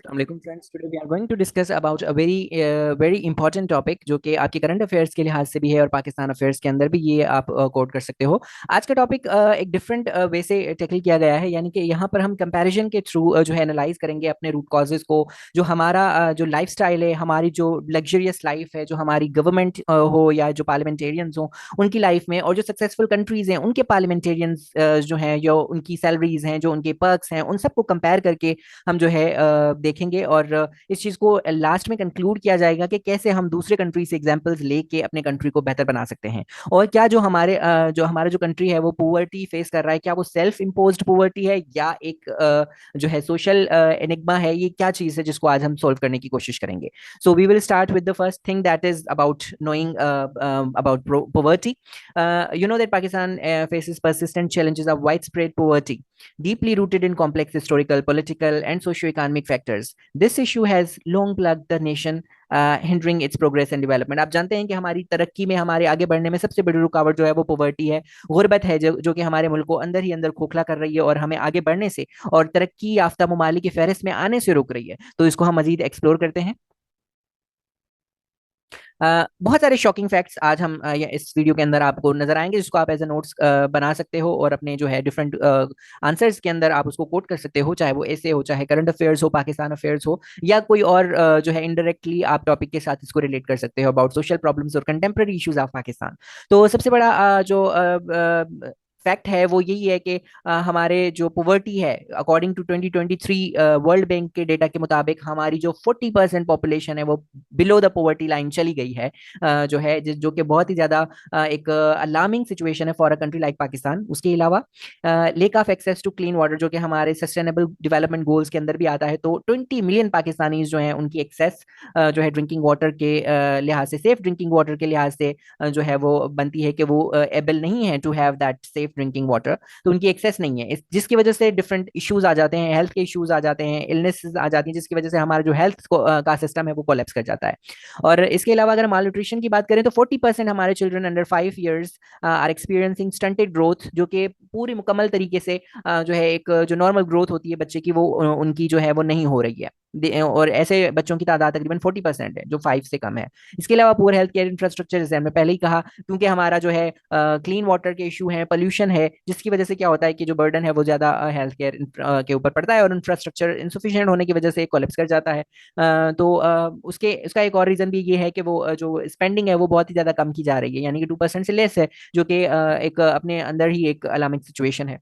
Assalamualaikum friends. Today we are going to discuss about a very important topic जो कि आपके current affairs के लिहाज से भी है और पाकिस्तान अफेयर्स के अंदर भी ये आप कोट कर सकते हो। आज का टॉपिक एक डिफरेंट वे से टैकल किया गया है, यानी कि यहाँ पर हम कंपैरिजन के थ्रू जो है एनालाइज करेंगे अपने रूट कॉजेज को। जो हमारा जो लाइफस्टाइल है, हमारी जो लग्जरियस लाइफ है, जो हमारी गवर्नमेंट हो या जो पार्लियामेंटेरियंस हो उनकी लाइफ में, और जो सक्सेसफुल कंट्रीज हैं उनके पार्लियामेंटेरियंस जो हैं, जो उनकी सैलरीज हैं, जो उनके पर्क्स हैं, उन सबको कंपेयर करके हम जो है देखेंगे। और इस चीज को लास्ट में कंक्लूड किया जाएगा कि कैसे हम दूसरे कंट्री से एग्जांपल्स लेके अपने कंट्री को बेहतर बना सकते हैं। और क्या जो हमारा जो कंट्री है वो पुअर्टी फेस कर रहा है, क्या वो सेल्फ इम्पोज्ड पुअर्टी है या एक जो है सोशल एनिग्मा है, ये क्या चीज है जिसको आज हम सोल्व करने की कोशिश करेंगे। So we will start with the first thing that is about knowing about poverty. You know that Pakistan faces persistent challenges of widespread poverty, deeply rooted in complex historical, political, and socio-economic factors. This issue has long plagued the nation, hindering its progress and development. आप जानते हैं कि हमारी तरक्की में, हमारे आगे बढ़ने में सबसे बड़ी रुकावट जो है वो पॉवर्टी है, गुर्बत है, जो कि हमारे मुल्क को अंदर ही अंदर खोखला कर रही है और हमें आगे बढ़ने से और तरक्की याफ्ता ममालिक की फहरिस्त में आने से रोक रही है। तो इसको हम मजीद एक्सप्लोर करते हैं। बहुत सारे शॉकिंग फैक्ट्स आज हम इस वीडियो के अंदर आपको नजर आएंगे, जिसको आप एज ए नोट्स बना सकते हो और अपने जो है डिफरेंट आंसर्स के अंदर आप उसको कोट कर सकते हो, चाहे वो ऐसे हो, चाहे करंट अफेयर्स हो, पाकिस्तान अफेयर्स हो, या कोई और जो है इनडायरेक्टली आप टॉपिक के साथ इसको रिलेट कर सकते हो अबाउट सोशल प्रॉब्लम्स और कंटेम्प्रेरी इश्यूज ऑफ पाकिस्तान। तो सबसे बड़ा जो फैक्ट है वो यही है कि हमारे जो पोवर्टी है, अकॉर्डिंग टू 2023 वर्ल्ड बैंक के डेटा के मुताबिक हमारी जो 40% पॉपुलेशन है वो बिलो द पोवर्टी लाइन चली गई है, जो है जो कि बहुत ही ज्यादा एक अलार्मिंग सिचुएशन है for a country like Pakistan. उसके अलावा lack of access to clean water, जो कि हमारे सस्टेनेबल डेवलपमेंट गोल्स के अंदर भी आता है, तो 20 मिलियन पाकिस्तानीज जो है उनकी एक्सेस जो है ड्रिंकिंग वाटर के लिहाज से, सेफ ड्रिंकिंग वाटर के लिहाज से जो है वो बनती है कि वो एबल नहीं है to have that safe drinking water, तो उनकी एक्सेस नहीं है, जिसकी वजह से डिफरेंट इश्यूज आ जाते हैं, हेल्थ के इश्यूज आ जाते हैं, इलनेस आ जाती है, जिसकी वजह से हमारा जो हेल्थ का सिस्टम है वो कोलैप्स कर जाता है। और इसके अलावा अगर माल न्यूट्रिशन की बात करें तो 40% हमारे children under 5 years are experiencing stunted growth, जो कि पूरी मुकम्मल तरीके से जो है एक जो नॉर्मल ग्रोथ होती है बच्चे की वो उनकी जो है वो नहीं हो रही है। और ऐसे बच्चों की तादाद तकरीबन 40% है जो 5 से कम है। इसके अलावा पुअर हेल्थ केयर इंफ्रास्ट्रक्चर, जैसे हमने पहले ही कहा, क्योंकि हमारा जो है क्लीन वाटर के इशू है, पोल्यूशन है, जिसकी वजह से क्या होता है कि जो बर्डन है वो ज्यादा हेल्थ केयर के ऊपर पड़ता है और इंफ्रास्ट्रक्चर इंसुफिशियंट होने की वजह से कोलैप्स कर जाता है। तो उसके उसका एक और रीजन भी ये है कि वो जो स्पेंडिंग है वो बहुत ही ज्यादा कम की जा रही है, यानी कि 2% से लेस है, जो कि एक अपने अंदर ही एक अलार्मिंग सिचुएशन है।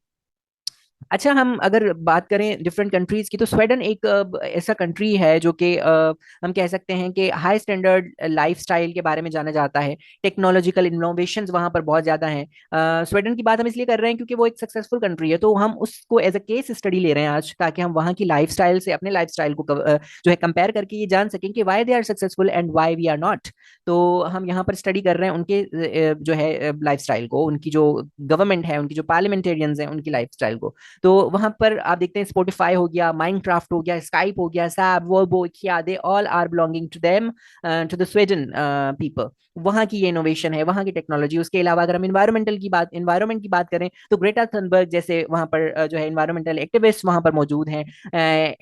अच्छा, हम अगर बात करें डिफरेंट कंट्रीज की, तो स्वीडन एक ऐसा कंट्री है जो कि हम कह सकते हैं कि हाई स्टैंडर्ड लाइफस्टाइल के बारे में जाना जाता है। टेक्नोलॉजिकल इनोवेशंस वहाँ पर बहुत ज़्यादा हैं। स्वीडन की बात हम इसलिए कर रहे हैं क्योंकि वो एक सक्सेसफुल कंट्री है, तो हम उसको एज अ केस स्टडी ले रहे हैं आज, ताकि हम वहाँ की लाइफस्टाइल से अपने लाइफस्टाइल को जो है कंपेयर करके ये जान सकें कि why they are successful and why we are not. तो हम यहाँ पर स्टडी कर रहे हैं उनके जो है लाइफस्टाइल को, उनकी जो गवर्नमेंट है, उनकी जो पार्लियामेंटेरियंस हैं, उनकी लाइफस्टाइल को। तो वहां पर आप देखते हैं स्पॉटिफाई हो गया, माइनक्राफ्ट हो गया, स्काइप हो गया, SAP, Volvo, IKEA, they all are belonging to them, to the Sweden people. वहां की ये इनोवेशन है, वहां की टेक्नोलॉजी। उसके अलावा अगर हम इन्वायरमेंट की बात करें तो ग्रेटा थनबर्ग जैसे वहां पर जो है इन्वायरमेंटल एक्टिविस्ट वहां पर मौजूद हैं,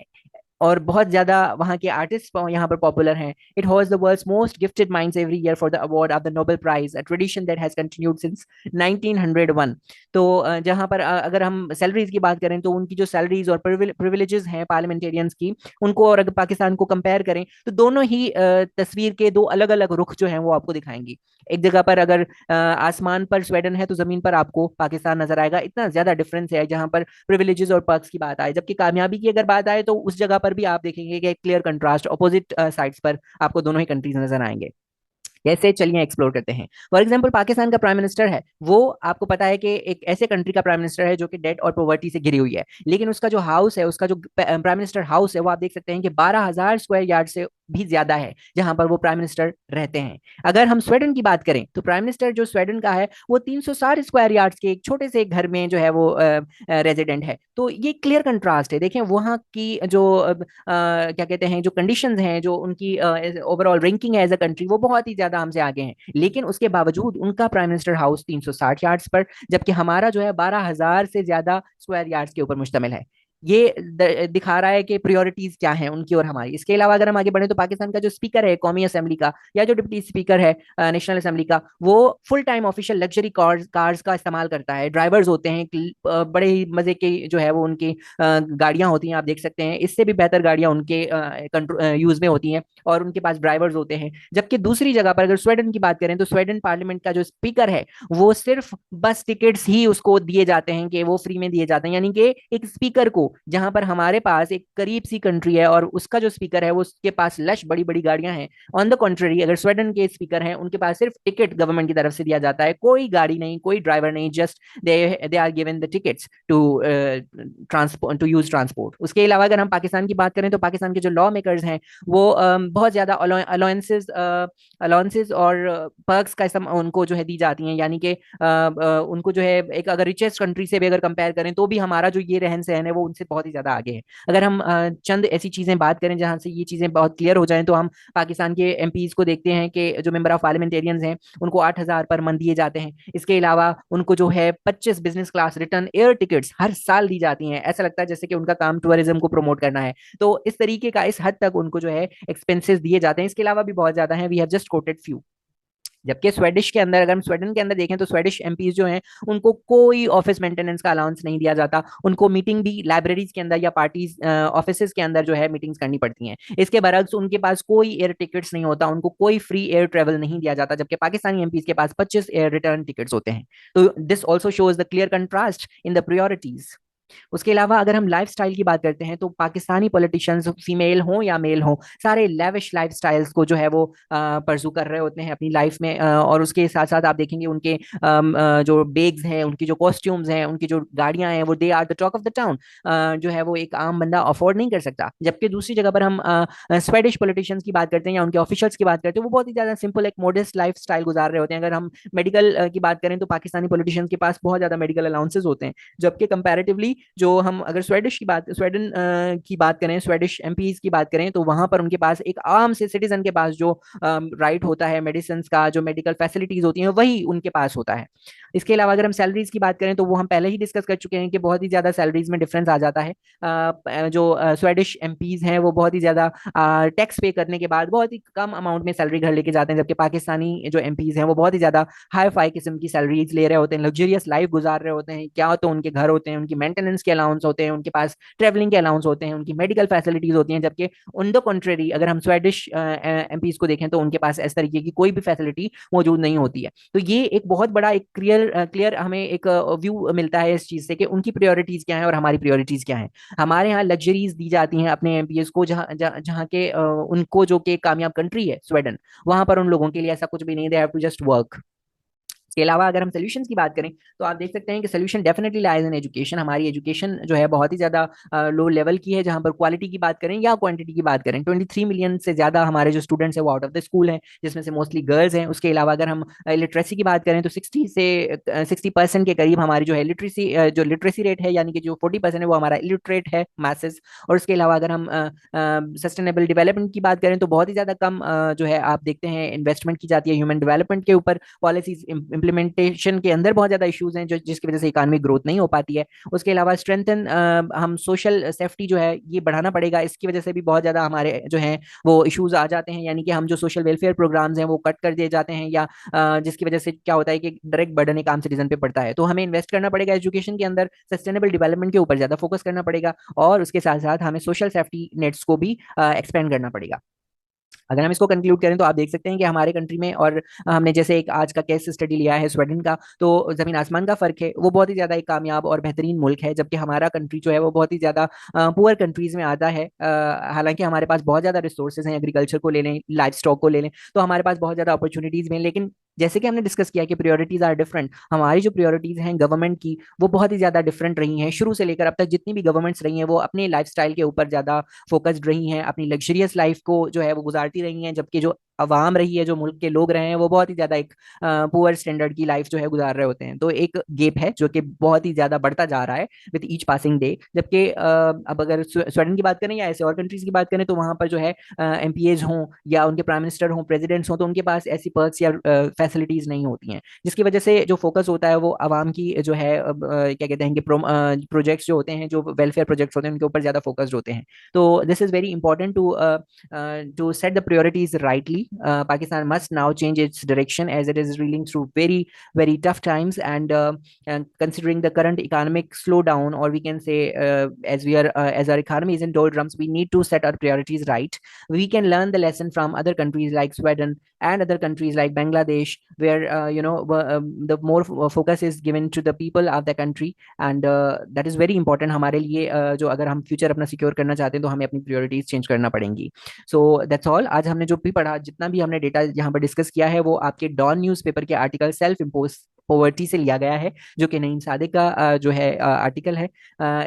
और बहुत ज्यादा वहाँ के आर्टिस्ट यहाँ पर पॉपुलर हैं। इट हॉज the world's most gifted minds every year for the award of the Nobel prize, a tradition that has continued since 1901। तो जहाँ पर अगर हम सैलरीज की बात करें तो उनकी जो सैलरीज और प्रिविलेजेस हैं पार्लियामेंटेरियंस की, उनको और अगर पाकिस्तान को कंपेयर करें तो दोनों ही तस्वीर के दो अलग अलग रुख जो हैं वो आपको दिखाएंगी। एक जगह पर अगर आसमान पर स्वीडन है तो जमीन पर आपको पाकिस्तान नजर आएगा, इतना ज्यादा डिफरेंस है जहां पर प्रिविलेजेस और पर्क्स की बात आए। जबकि कामयाबी की अगर बात आए तो उस जगह पर भी आप देखेंगे कि क्लियर कंट्रास्ट, अपोजिट साइड्स पर आपको दोनों ही कंट्रीज नजर आएंगे। कैसे, चलिए एक्सप्लोर करते हैं। फॉर एग्जाम्पल, पाकिस्तान का प्राइम मिनिस्टर है, वो आपको पता है कि एक ऐसे कंट्री का प्राइम मिनिस्टर है जो कि डेट और पॉवर्टी से घिरी हुई है, लेकिन उसका जो हाउस है, उसका जो प्राइम मिनिस्टर हाउस है, वो आप देख सकते हैं कि 12,000 स्क्वायर यार्ड से भी ज्यादा है, जहां पर वो प्राइम मिनिस्टर रहते हैं। अगर हम स्वीडन की बात करें तो प्राइम मिनिस्टर जो स्वीडन का है वो 360 स्क्वायर यार्ड्स के एक छोटे से घर में जो है वो रेजिडेंट है। तो ये क्लियर कंट्रास्ट है। देखें वहाँ की जो क्या कहते हैं, जो कंडीशंस हैं, जो उनकी ओवरऑल रैंकिंग है एज अ कंट्री, वो बहुत ही ज्यादा हमसे आगे हैं, लेकिन उसके बावजूद उनका प्राइम मिनिस्टर हाउस 360 यार्ड्स पर, जबकि हमारा जो है 12,000 से ज्यादा स्क्वायर यार्ड्स के ऊपर मुश्तमिल है। ये दिखा रहा है कि प्रायोरिटीज क्या हैं उनकी और हमारी। इसके अलावा अगर हम आगे बढ़े तो पाकिस्तान का जो स्पीकर है कौमी असेंबली का, या जो डिप्टी स्पीकर है नेशनल असेंबली का, वो full time official luxury cars का इस्तेमाल करता है। ड्राइवर्स होते हैं बड़े ही मजे के जो है वो उनकी गाड़ियां होती हैं, आप देख सकते हैं इससे भी बेहतर गाड़ियां उनके यूज में होती हैं, और उनके पास ड्राइवर्स होते हैं। जबकि दूसरी जगह पर अगर स्वीडन की बात करें तो स्वीडन पार्लियामेंट का जो स्पीकर है वो सिर्फ बस टिकट्स ही उसको दिए जाते हैं, कि वो फ्री में दिए जाते हैं। यानी कि एक स्पीकर को, जहां पर हमारे पास एक करीब सी कंट्री है और उसका जो स्पीकर है वो उसके पास लश बड़ी बड़ी गाड़ियां हैं, ऑन द कॉन्ट्ररी अगर स्वीडन के स्पीकर हैं उनके पास सिर्फ टिकट गवर्नमेंट की तरफ से दिया जाता है, कोई गाड़ी नहीं, कोई ड्राइवर नहीं, just they are given the tickets to transport, to use transport. उसके अलावा अगर हम पाकिस्तान की बात करें तो पाकिस्तान के जो लॉ मेकर्स हैं वो बहुत ज्यादा अलाउंसेस अलाउंसेस और पर्क्स का उनको जो है दी जाती हैं। यानी कि उनको जो है एक अगर रिचेस्ट कंट्री से भी अगर कंपेयर करें तो भी हमारा जो ये रहन सहन है वो उनसे बहुत ही ज्यादा आगे है। अगर हम चंद ऐसी चीजें बात करें जहां से ये चीजें बहुत क्लियर हो जाएं तो हम पाकिस्तान के एमपीज को देखते हैं कि जो मेंबर ऑफ पार्लियामेंटेरियंस हैं उनको 8,000 पर मंथ दिए जाते हैं। इसके अलावा उनको जो है 25 business class return air tickets हर साल दी जाती हैं। ऐसा लगता है जैसे कि उनका काम टूरिज्म को प्रमोट करना है। तो इस तरीके का इस हद तक उनको जो है एक्सपेंसेस दिए जाते हैं। इसके अलावा भी बहुत ज्यादा है, we have just quoted few. जबकि स्वेडिश के अंदर, अगर हम स्वीडन के अंदर देखें तो स्वेडिश एमपीज जो हैं उनको कोई ऑफिस मेंटेनेंस का अलाउंस नहीं दिया जाता। उनको मीटिंग भी लाइब्रेरीज के अंदर या पार्टीज ऑफिस के अंदर जो है मीटिंग्स करनी पड़ती हैं। इसके बरक्स उनके पास कोई एयर टिकट्स नहीं होता, उनको कोई फ्री एयर ट्रेवल नहीं दिया जाता, जबकि पाकिस्तानी एमपीज के पास 25 एयर रिटर्न टिकट्स होते हैं। तो this also shows the clear contrast in the priorities. उसके अलावा अगर हम लाइफस्टाइल की बात करते हैं तो पाकिस्तानी पॉलिटिशियंस फीमेल हों या मेल हों, सारे लेविश लाइफस्टाइल्स को जो है वो परसू कर रहे होते हैं अपनी लाइफ में। और उसके साथ साथ आप देखेंगे उनके जो बेग्स हैं, उनकी जो कॉस्ट्यूम्स हैं, उनकी जो गाड़ियां हैं, वो they are the talk of the town. जो है वो एक आम बंदा अफोर्ड नहीं कर सकता। जबकि दूसरी जगह पर हम स्वेडिश पॉलिटिशियंस की बात करते हैं या उनके ऑफिशियल्स की बात करते हैं, वो बहुत ही ज्यादा सिंपल एक मॉडेस्ट लाइफ स्टाइल गुजार रहे होते हैं। अगर हम मेडिकल की बात करें तो पाकिस्तानी पॉलिटिशियंस के पास बहुत ज्यादा मेडिकल अलाउंसेस होते हैं, जबकि कंपैरेटिवली जो हम अगर स्वीडन की बात करें, स्वीडिश एमपीज की बात करें, तो वहां पर उनके पास एक आम से सिटीजन के पास जो राइट होता है मेडिसिन का, जो मेडिकल फैसिलिटीज होती हैं, वही उनके पास होता है। इसके अलावा अगर हम सैलरीज की बात करें तो वो हम पहले ही डिस्कस कर चुके हैं कि बहुत ही ज्यादा सैलरीज में डिफरेंस आ जाता है। जो स्वीडिश एमपीज हैं वो बहुत ही ज्यादा टैक्स पे करने के बाद बहुत ही कम अमाउंट में सैलरी घर लेके जाते हैं, जबकि पाकिस्तानी जो एमपीज हैं वो बहुत ही ज्यादा हाई फाई किस्म की सैलरीज ले रहे होते हैं, लग्जरियस लाइफ गुजार रहे होते हैं। क्या तो उनके घर होते हैं, उनकी मेंटेनेंस के अलाउंस होते हैं, उनके पास ट्रेवलिंग के अलाउंस होते हैं, उनकी मेडिकल फैसिलिटीज होती हैं। जबकि ऑन द कॉन्ट्रेरी अगर हम स्वीडिश एमपीज को देखें तो उनके पास इस तरीके की कोई भी फैसिलिटी मौजूद नहीं होती है। तो ये एक बहुत बड़ा एक क्लियर हमें एक व्यू मिलता है इस चीज से कि उनकी प्रायोरिटीज क्या है और हमारी प्रायोरिटीज क्या है। हमारे यहाँ लग्जरीज दी जाती हैं अपने एमपीएस को, जहाँ जहाँ के उनको जो कि कामयाब कंट्री है स्वीडन, वहां पर उन लोगों के लिए ऐसा कुछ भी नहीं, they have to just work. इसके अलावा अगर हम सोल्यूशंस की बात करें तो आप देख सकते हैं कि solution definitely lies in education. हमारी एजुकेशन जो है बहुत ही ज्यादा लो लेवल की है, जहां पर क्वालिटी की बात करें या क्वांटिटी की बात करें। 23 मिलियन से ज्यादा हमारे जो स्टूडेंट्स हैं वो आउट ऑफ द स्कूल हैं, जिसमें से मोस्टली गर्ल्स हैं। उसके अलावा अगर हम लिटरेसी की बात करें तो 60% के करीब हमारी जो है लिटरेसी रेट है, यानी कि जो 40% है वो हमारा इलिटरेट है मैसेज। और उसके अलावा अगर हम सस्टेनेबल डेवलपमेंट की बात करें तो बहुत ही ज्यादा कम जो है आप देखते हैं इन्वेस्टमेंट की जाती है ह्यूमन डेवलपमेंट के ऊपर। पॉलिसीज इंप्लीमेंटेशन के अंदर बहुत ज्यादा इश्यूज हैं जो जिसकी वजह से इकानमी ग्रोथ नहीं हो पाती है। उसके अलावा स्ट्रेंथन हम सोशल सेफ्टी जो है ये बढ़ाना पड़ेगा, इसकी वजह से भी बहुत ज्यादा हमारे जो है वो इश्यूज आ जाते हैं। यानी कि हम जो सोशल वेलफेयर प्रोग्राम्स हैं वो कट कर दिए जाते हैं, या जिसकी वजह से क्या होता है कि डायरेक्ट बर्डन एक आम सिटीजन पे पड़ता है। तो हमें इन्वेस्ट करना पड़ेगा एजुकेशन के अंदर, सस्टेनेबल डेवलपमेंट के ऊपर ज्यादा फोकस करना पड़ेगा, और उसके साथ साथ हमें सोशल सेफ्टी नेट्स को भी एक्सपेंड करना पड़ेगा। अगर हम इसको कंक्लूड करें तो आप देख सकते हैं कि हमारे कंट्री में, और हमने जैसे एक आज का केस स्टडी लिया है स्वीडन का, तो जमीन आसमान का फर्क है। वो बहुत ही ज्यादा एक कामयाब और बेहतरीन मुल्क है, जबकि हमारा कंट्री जो है वो बहुत ही ज्यादा पुअर कंट्रीज में आता है। हालांकि हमारे पास बहुत ज्यादा रिसोर्सेज हैं, एग्रीकल्चर को ले लें, लाइफ स्टॉक को ले लें, तो हमारे पास बहुत ज्यादा अपॉर्चुनिटीज में। लेकिन जैसे कि हमने डिस्कस किया कि प्रायोरिटीज आर डिफरेंट, हमारी जो प्रायोरिटीज हैं गवर्नमेंट की वो बहुत ही ज्यादा डिफरेंट रही हैं शुरू से लेकर अब तक। जितनी भी गवर्नमेंट्स रही हैं वो अपने लाइफस्टाइल के ऊपर ज्यादा फोकस्ड रही हैं, अपनी लग्जरियस लाइफ को जो है वो गुजारती रही हैं। जबकि जो आवाम रही है, जो मुल्क के लोग रहे हैं, वो बहुत ही ज्यादा एक पुअर स्टैंडर्ड की लाइफ जो है गुजार रहे होते हैं। तो एक गैप है जो कि बहुत ही ज्यादा बढ़ता जा रहा है विद ईच पासिंग डे। जबकि अब अगर स्वीडन की बात करें या ऐसे और कंट्रीज की बात करें, तो वहां पर जो है एमपीएज हों या उनके प्राइम मिनिस्टर हों, प्रेसिडेंट्स हों, तो उनके पास ऐसी पर्क्स या फैसिलिटीज नहीं होती हैं, जिसकी वजह से जो फोकस होता है वो आवाम की जो है क्या कहते हैं कि प्रोजेक्ट्स जो होते हैं, जो वेलफेयर प्रोजेक्ट्स होते हैं, उनके ऊपर ज्यादा फोकस्ड होते हैं। तो this is very important to set the priorities rightly. Pakistan must now change its direction as it is reeling through very, very tough times. And considering the current economic slowdown, or we can say as our economy is in doldrums, we need to set our priorities right. We can learn the lesson from other countries like Sweden and other countries like Bangladesh, where the more focus is given to the people of the country, and that is very important हमारे लिए। जो अगर हम future अपना secure करना चाहते हैं, तो हमें अपनी प्रायोरिटीज चेंज करना पड़ेंगी। So that's all. आज हमने जो भी पढ़ा, जितना भी हमने डेटा यहाँ पर डिस्कस किया है, वो आपके डॉन न्यूज़पेपर के आर्टिकल सेल्फ इम्पोज पॉवर्टी से लिया गया है, जो कि नईम सादिक का जो है आर्टिकल है।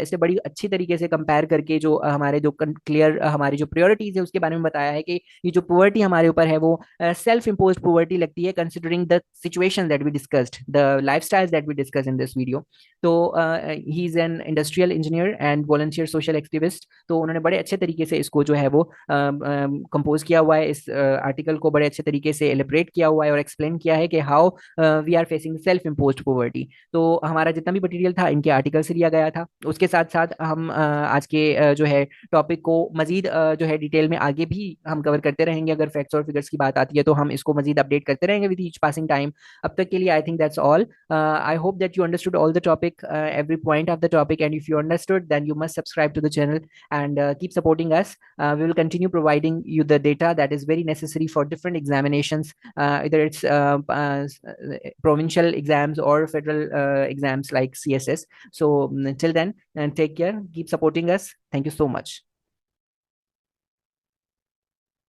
इसे बड़ी अच्छी तरीके से कंपेयर करके जो हमारे जो क्लियर हमारी जो प्रायोरिटीज है उसके बारे में बताया है कि ये जो पॉवर्टी हमारे ऊपर है वो सेल्फ इम्पोज पॉवर्टी लगती है, considering the situation that we discussed, the lifestyles that we discuss in this video. तो he is an industrial engineer and volunteer social activist. तो उन्होंने बड़े अच्छे तरीके से इसको जो है वो कंपोज किया हुआ है, इस आर्टिकल को बड़े अच्छे तरीके से एलिब्रेट किया हुआ है और एक्सप्लेन किया है कि how we are facing self imposed poverty. तो हमारा जितना भी मटेरियल था इनके आर्टिकल से लिया गया था। उसके साथ साथ हम आज के जो है टॉपिक को मजीद जो है डिटेल में आगे भी हम कवर करते रहेंगे। अगर फैक्ट्स और फिगर्स की बात आती है तो हम इसको मजीद अपडेट करते रहेंगे विद ईच पासिंग टाइम। अब तक के लिए I think that's all. I hope that you understood all the topic, every point of the topic, and if you understood, then you must subscribe to the channel and keep supporting us. We will continue providing you the data that is very necessary for different examinations, either it's provincial exams or federal exams like CSS. So till then, take care, keep supporting us. Thank you so much.